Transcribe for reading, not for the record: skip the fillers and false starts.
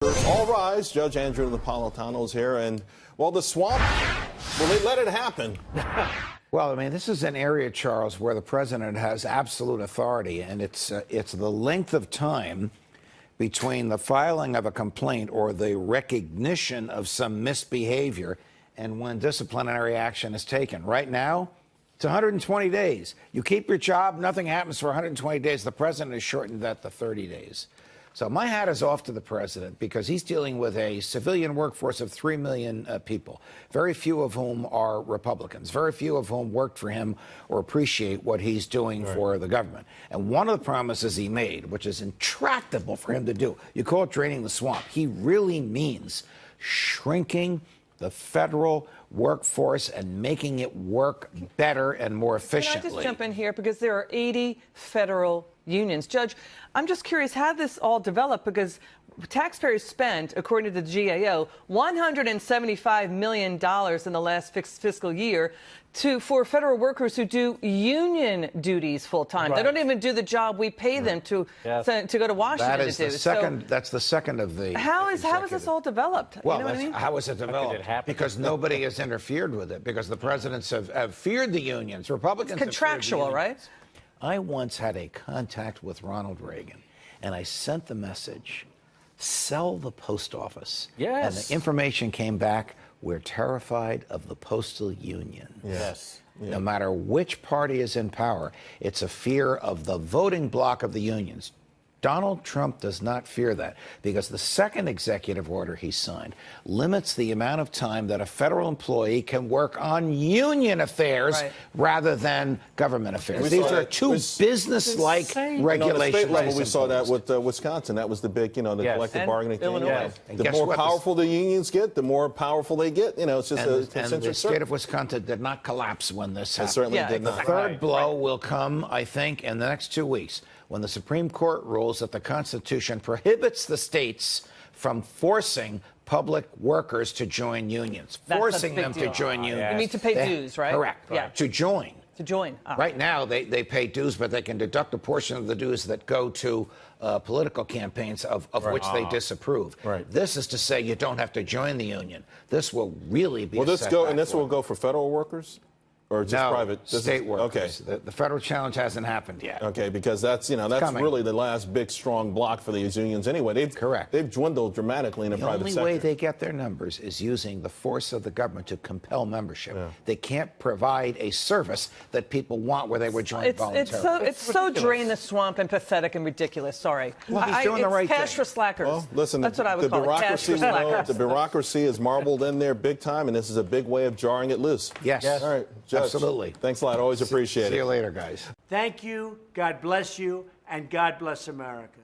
All rise. Judge Andrew Napolitano is here. And, well, the swamp, will they let it happen? Well, I mean, this is an area, Charles, where the president has absolute authority, and it's the length of time between the filing of a complaint or the recognition of some misbehavior and when disciplinary action is taken. Right now, it's 120 days. You keep your job, nothing happens for 120 days. The president has shortened that to 30 days. So my hat is off to the president because he's dealing with a civilian workforce of 3 million people, very few of whom are Republicans, very few of whom worked for him or appreciate what he's doing for the government. And one of the promises he made, which is intractable for him to do, you call it draining the swamp, he really means shrinking the federal workforce and making it work better and more efficiently. Can I just jump in here? Because there are 80 federal unions. Judge, I'm just curious how this all developed, because taxpayers spent, according to the GAO, $175 million in the last fiscal year for federal workers who do union duties full time. Right. They don't even do the job we pay them to go to Washington to do. That's the second of the. How is this all developed? Well, you know what I mean? How is it developed? Because nobody has interfered with it. Because the presidents have feared the unions. Republicans. It's contractual, have feared the unions. right? I once had a contact with Ronald Reagan, and I sent the message, sell the post office. Yes. And the information came back, we're terrified of the postal union. Yes. Yeah. No matter which party is in power, it's a fear of the voting bloc of the unions. Donald Trump does not fear that, because the second executive order he signed limits the amount of time that a federal employee can work on union affairs rather than government affairs. These are two business-like regulations. On the state level, we saw that with Wisconsin. That was the big, the collective bargaining thing. Illinois. The more powerful the unions get, the more powerful they get. It's just a and the state of Wisconsin did not collapse when this happened. It certainly did not. The third blow will come, I think, in the next 2 weeks, when the Supreme Court rules that the Constitution prohibits the states from forcing public workers to join unions, forcing them to join unions. You need to pay dues, right? Correct. Yeah. To join. To join. Right now, they pay dues, but they can deduct a portion of the dues that go to political campaigns of which they disapprove. Right. This is to say you don't have to join the union. This will really be will this will go for federal workers? Or just private? State workers. Okay. The federal challenge hasn't happened yet. Okay, because that's really the last big strong block for these unions anyway. They've dwindled dramatically in the private sector. The only way they get their numbers is using the force of the government to compel membership. Yeah. They can't provide a service that people want where they would join voluntarily. It's so drain the swamp and pathetic and ridiculous. Sorry. Well, he's doing the right cash thing. for slackers. Well, listen, that's what I would call it. Cash for slackers. The bureaucracy is marbled in there big time, and this is a big way of jarring it loose. Yes. All right, Judge. Absolutely. Thanks a lot. Always appreciate it. See you later, guys. Thank you. God bless you. And God bless America.